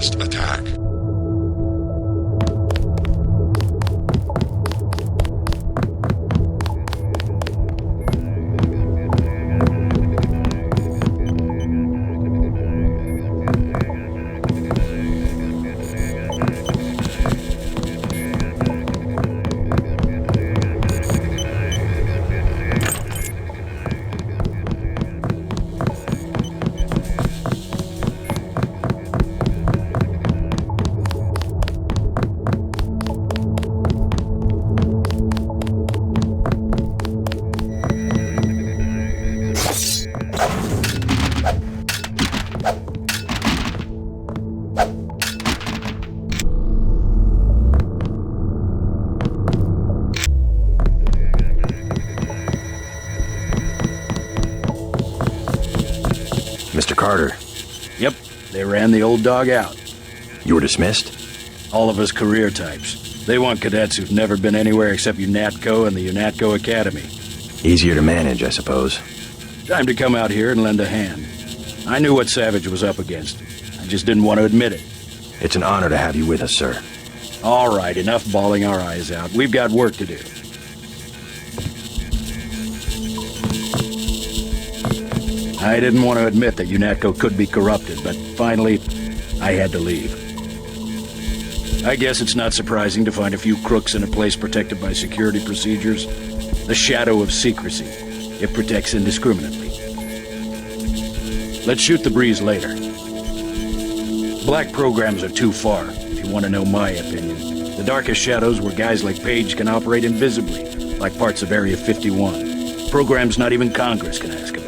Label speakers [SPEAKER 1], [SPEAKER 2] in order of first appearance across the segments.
[SPEAKER 1] must attack.
[SPEAKER 2] Mr. Carter.
[SPEAKER 3] Yep, they ran the old dog out.
[SPEAKER 2] You were dismissed?
[SPEAKER 3] All of us career types. They want cadets who've never been anywhere except UNATCO and the UNATCO Academy.
[SPEAKER 2] Easier to manage, I suppose.
[SPEAKER 3] Time to come out here and lend a hand. I knew what Savage was up against. I just didn't want to admit it.
[SPEAKER 2] It's an honor to have you with us, sir.
[SPEAKER 3] All right, enough bawling our eyes out. We've got work to do. I didn't want to admit that UNATCO could be corrupted, but finally, I had to leave. I guess it's not surprising to find a few crooks in a place protected by security procedures. The shadow of secrecy. It protects indiscriminately. Let's shoot the breeze later. Black programs are too far, if you want to know my opinion. The darkest shadows where guys like Page can operate invisibly, like parts of Area 51. Programs not even Congress can ask about.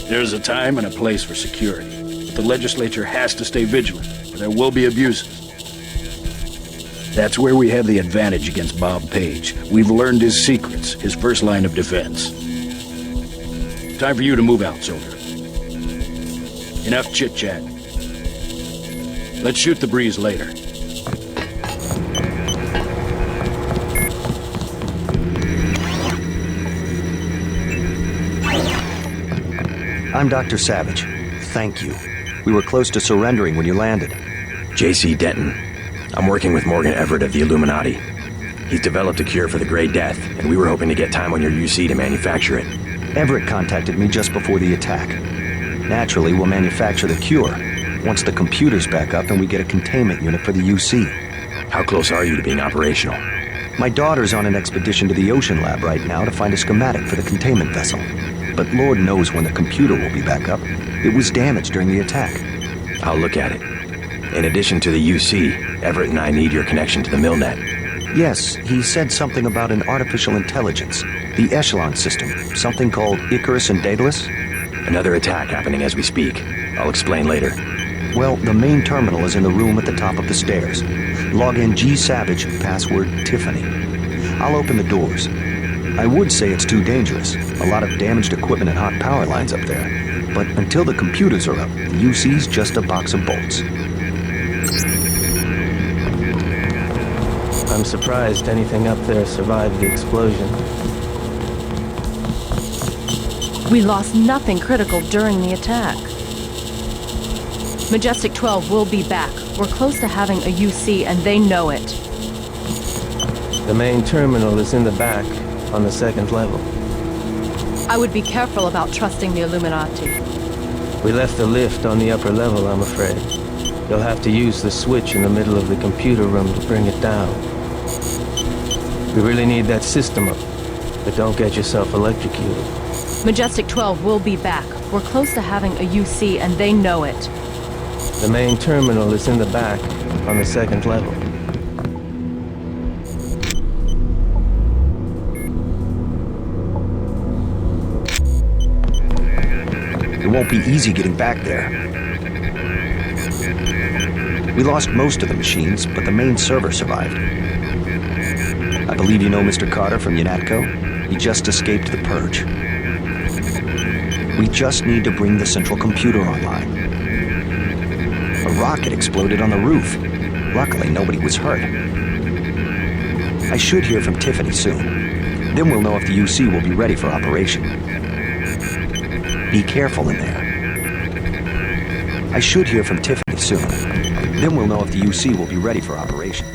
[SPEAKER 3] There's a time and a place for security, but the legislature has to stay vigilant, or there will be abuses. That's where we have the advantage against Bob Page. We've learned his secrets, his first line of defense. Time for you to move out, soldier. Enough chit-chat. Let's shoot the breeze later.
[SPEAKER 4] I'm Dr. Savage. Thank you. We were close to surrendering when you landed.
[SPEAKER 2] J.C. Denton. I'm working with Morgan Everett of the Illuminati. He's developed a cure for the Grey Death, and we were hoping to get time on your UC to manufacture it.
[SPEAKER 4] Everett contacted me just before the attack. Naturally, we'll manufacture the cure once the computer's back up and we get a containment unit for the UC.
[SPEAKER 2] How close are you to being operational?
[SPEAKER 4] My daughter's on an expedition to the Ocean Lab right now to find a schematic for the containment vessel. But Lord knows when the computer will be back up. It was damaged during the attack.
[SPEAKER 2] I'll look at it. In addition to the UC, Everett and I need your connection to the Milnet.
[SPEAKER 4] Yes, he said something about an artificial intelligence. The Echelon system, something called Icarus and Daedalus.
[SPEAKER 2] Another attack happening as we speak. I'll explain later.
[SPEAKER 4] Well, the main terminal is in the room at the top of the stairs. Log in G Savage, password Tiffany. I'll open the doors. I would say it's too dangerous. A lot of damaged equipment and hot power lines up there. But until the computers are up, the UC's just a box of bolts.
[SPEAKER 5] I'm surprised anything up there survived the explosion.
[SPEAKER 6] We lost nothing critical during the attack. Majestic 12 will be back. We're close to having a UC and they know it.
[SPEAKER 5] The main terminal is in the back, on the second level.
[SPEAKER 6] I would be careful about trusting the Illuminati.
[SPEAKER 5] We left the lift on the upper level, I'm afraid. You'll have to use the switch in the middle of the computer room to bring it down. We really need that system up, but don't get yourself electrocuted.
[SPEAKER 6] Majestic 12 will be back. We're close to having a UC and they know it.
[SPEAKER 5] The main terminal is in the back, on the second level.
[SPEAKER 4] It won't be easy getting back there. We lost most of the machines, but the main server survived. I believe you know Mr. Carter from UNATCO. He just escaped the purge. We just need to bring the central computer online. A rocket exploded on the roof. Luckily, nobody was hurt. I should hear from Tiffany soon. Then we'll know if the UC will be ready for operation. Be careful in there. I should hear from Tiffany soon. Then we'll know if the UC will be ready for operation.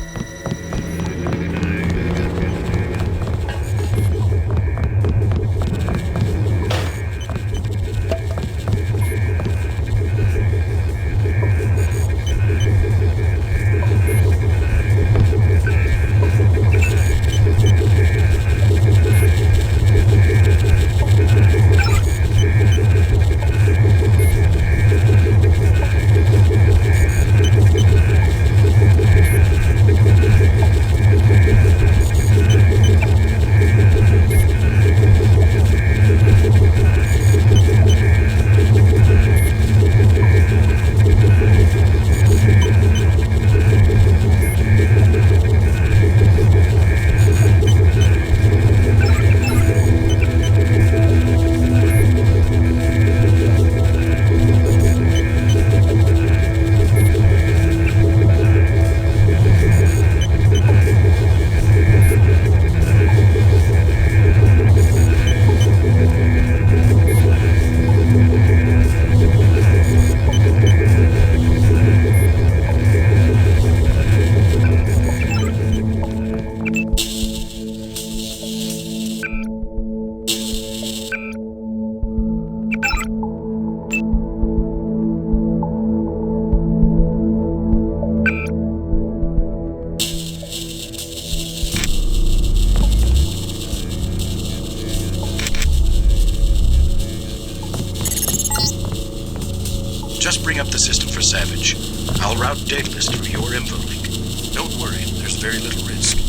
[SPEAKER 3] Just bring up the system for Savage. I'll route Daedalus through your info link. Don't worry, there's very little risk.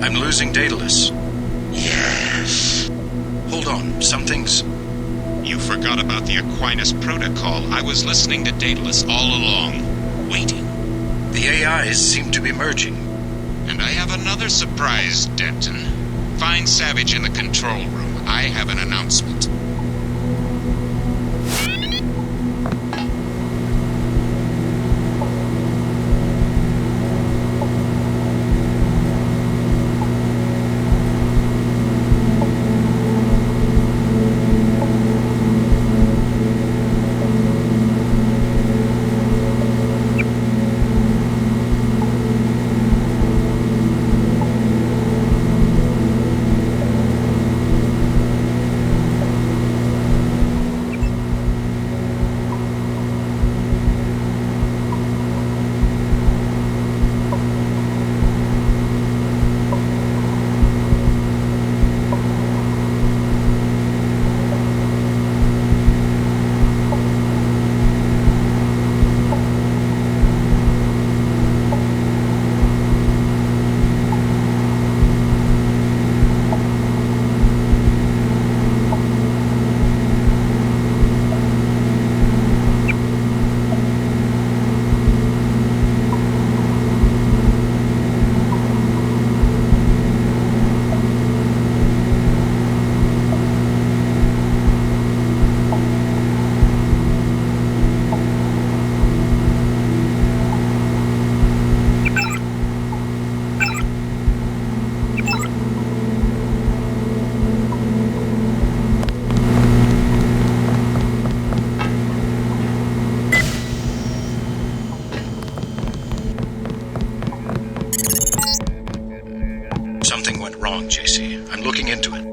[SPEAKER 3] I'm losing Daedalus.
[SPEAKER 1] Yes.
[SPEAKER 3] Hold on, something's...
[SPEAKER 1] You forgot about the Aquinas protocol. I was listening to Daedalus all along, waiting.
[SPEAKER 3] The AIs seem to be merging.
[SPEAKER 1] And I have another surprise, Denton. Find Savage in the control room. I have an announcement.
[SPEAKER 3] went wrong, JC. I'm looking into it.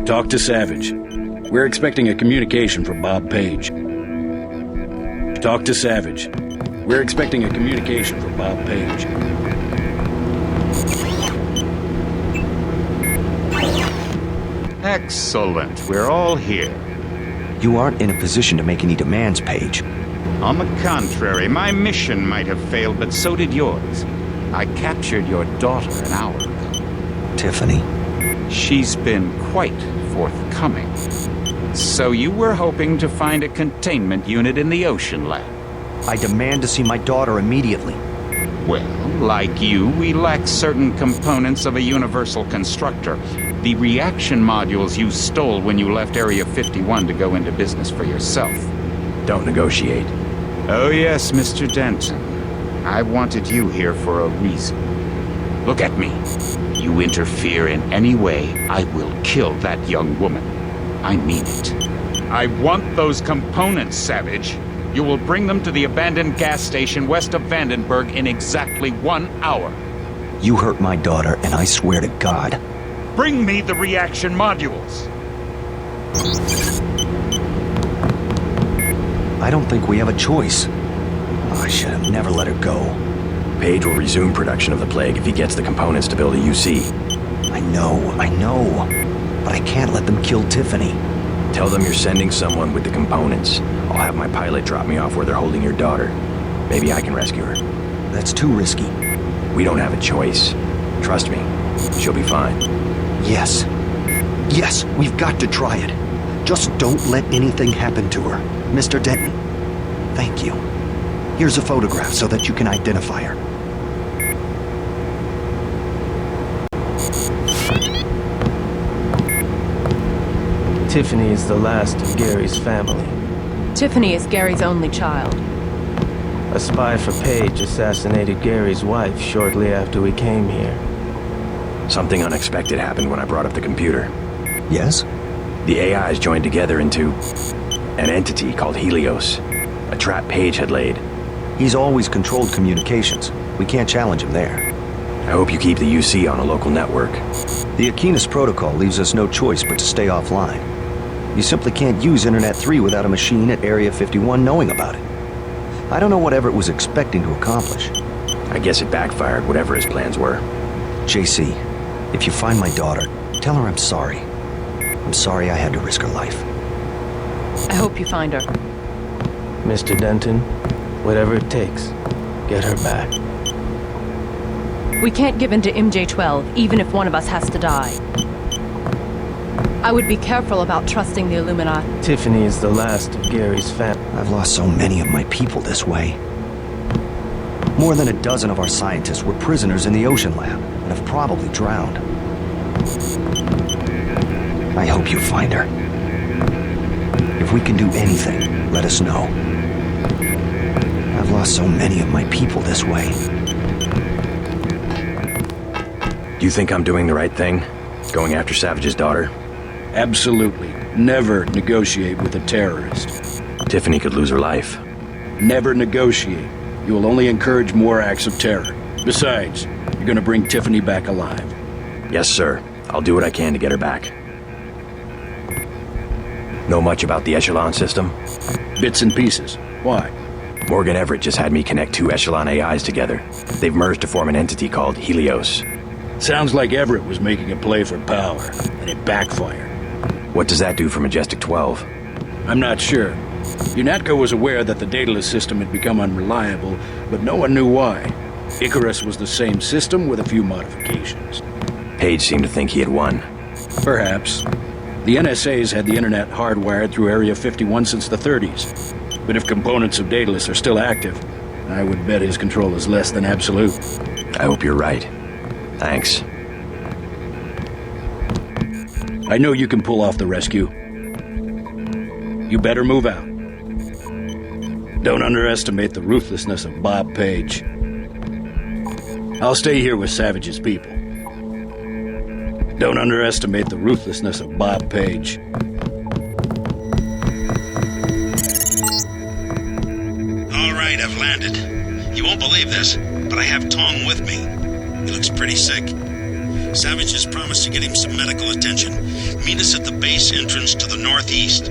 [SPEAKER 3] Talk to Savage. We're expecting a communication from Bob Page. Talk to Savage. We're expecting a communication from Bob Page.
[SPEAKER 7] Excellent. We're all here.
[SPEAKER 4] You aren't in a position to make any demands, Paige.
[SPEAKER 7] On the contrary, my mission might have failed, but so did yours. I captured your daughter an hour ago.
[SPEAKER 4] Tiffany.
[SPEAKER 7] She's been quite forthcoming. So you were hoping to find a containment unit in the Ocean Lab?
[SPEAKER 4] I demand to see my daughter immediately.
[SPEAKER 7] Well, like you, we lack certain components of a universal constructor. The reaction modules you stole when you left Area 51 to go into business for yourself.
[SPEAKER 2] Don't negotiate.
[SPEAKER 7] Oh yes, Mr. Denton. I wanted you here for a reason. Look at me. You interfere in any way, I will kill that young woman. I mean it. I want those components, Savage. You will bring them to the abandoned gas station west of Vandenberg in exactly 1 hour.
[SPEAKER 4] You hurt my daughter, and I swear to God.
[SPEAKER 7] Bring me the reaction modules.
[SPEAKER 4] I don't think we have a choice. I should have never let her go.
[SPEAKER 2] Page will resume production of the Plague if he gets the components to build a UC.
[SPEAKER 4] I know. But I can't let them kill Tiffany.
[SPEAKER 2] Tell them you're sending someone with the components. I'll have my pilot drop me off where they're holding your daughter. Maybe I can rescue her.
[SPEAKER 4] That's too risky.
[SPEAKER 2] We don't have a choice. Trust me, she'll be fine.
[SPEAKER 4] Yes, we've got to try it. Just don't let anything happen to her. Mr. Denton, thank you. Here's a photograph so that you can identify her.
[SPEAKER 5] Tiffany is the last of Gary's family.
[SPEAKER 6] Tiffany is Gary's only child.
[SPEAKER 5] A spy for Page assassinated Gary's wife shortly after we came here.
[SPEAKER 2] Something unexpected happened when I brought up the computer.
[SPEAKER 4] Yes?
[SPEAKER 2] The AIs joined together into an entity called Helios. A trap Page had laid.
[SPEAKER 4] He's always controlled communications. We can't challenge him there.
[SPEAKER 2] I hope you keep the UC on a local network.
[SPEAKER 4] The Aquinas protocol leaves us no choice but to stay offline. You simply can't use Internet 3 without a machine at Area 51 knowing about it. I don't know what Everett was expecting to accomplish.
[SPEAKER 2] I guess it backfired, whatever his plans were.
[SPEAKER 4] JC, if you find my daughter, tell her I'm sorry. I'm sorry I had to risk her life.
[SPEAKER 6] I hope you find her.
[SPEAKER 5] Mr. Denton, whatever it takes, get her back.
[SPEAKER 6] We can't give in to MJ-12, even if one of us has to die. I would be careful about trusting the Illuminati.
[SPEAKER 5] Tiffany is the last of Gary's family.
[SPEAKER 4] I've lost so many of my people this way. More than a dozen of our scientists were prisoners in the Ocean Lab and have probably drowned. I hope you find her. If we can do anything, let us know. I've lost so many of my people this way.
[SPEAKER 2] Do you think I'm doing the right thing? Going after Savage's daughter?
[SPEAKER 3] Absolutely. Never negotiate with a terrorist.
[SPEAKER 2] Tiffany could lose her life.
[SPEAKER 3] Never negotiate. You will only encourage more acts of terror. Besides, you're gonna bring Tiffany back alive.
[SPEAKER 2] Yes, sir. I'll do what I can to get her back. Know much about the Echelon system?
[SPEAKER 3] Bits and pieces. Why?
[SPEAKER 2] Morgan Everett just had me connect 2 Echelon AIs together. They've merged to form an entity called Helios.
[SPEAKER 3] Sounds like Everett was making a play for power, and it backfired.
[SPEAKER 2] What does that do for Majestic 12?
[SPEAKER 3] I'm not sure. UNATCO was aware that the Daedalus system had become unreliable, but no one knew why. Icarus was the same system with a few modifications.
[SPEAKER 2] Page seemed to think he had won.
[SPEAKER 3] Perhaps. The NSA's had the internet hardwired through Area 51 since the 30s. But if components of Daedalus are still active, I would bet his control is less than absolute.
[SPEAKER 2] I hope you're right. Thanks.
[SPEAKER 3] I know you can pull off the rescue. You better move out. Don't underestimate the ruthlessness of Bob Page. I'll stay here with Savage's people. Don't underestimate the ruthlessness of Bob Page.
[SPEAKER 8] All right, I've landed. You won't believe this, but I have Tong with me. He looks pretty sick. Savage has promised to get him some medical attention. Meet us at the base entrance to the northeast.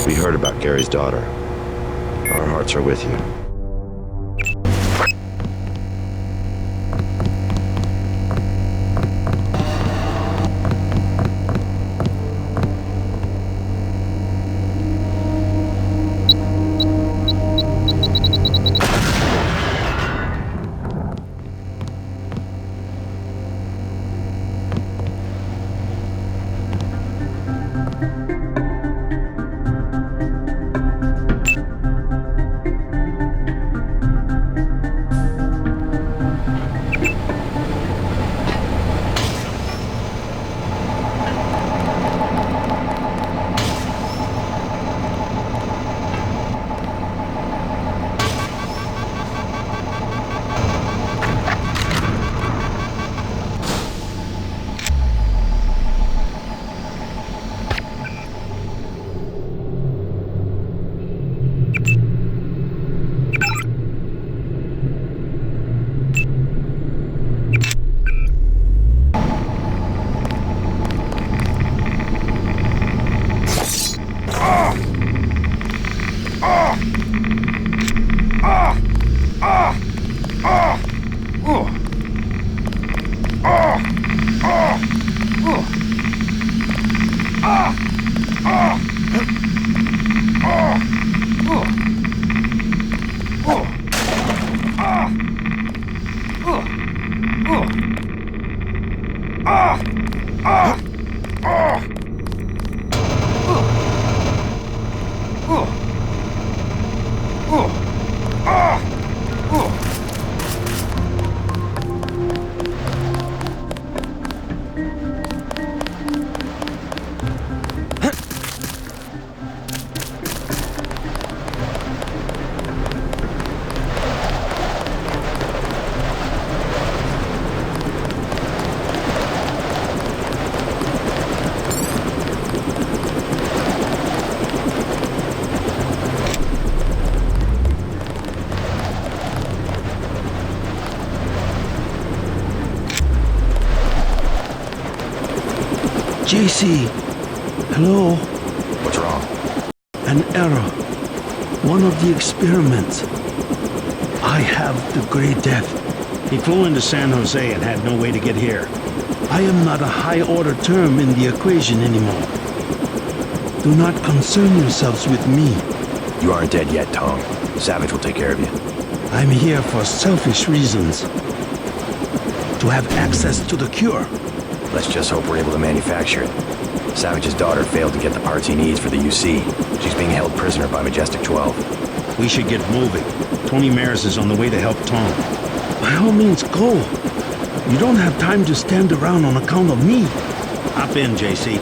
[SPEAKER 9] We heard about Gary's daughter. Our hearts are with you.
[SPEAKER 8] JC, hello?
[SPEAKER 2] What's wrong?
[SPEAKER 8] An error.
[SPEAKER 10] One of the experiments. I have the Grey Death.
[SPEAKER 3] He flew into San Jose and had no way to get here.
[SPEAKER 10] I am not a high-order term in the equation anymore. Do not concern yourselves with me.
[SPEAKER 2] You aren't dead yet, Tom. Savage will take care of you.
[SPEAKER 10] I'm here for selfish reasons. To have access to the cure.
[SPEAKER 2] Let's just hope we're able to manufacture it. Savage's daughter failed to get the parts he needs for the UC. She's being held prisoner by Majestic 12.
[SPEAKER 3] We should get moving. Tony Maris is on the way to help Tom.
[SPEAKER 10] By all means, go. You don't have time to stand around on account of me.
[SPEAKER 3] Hop in, JC.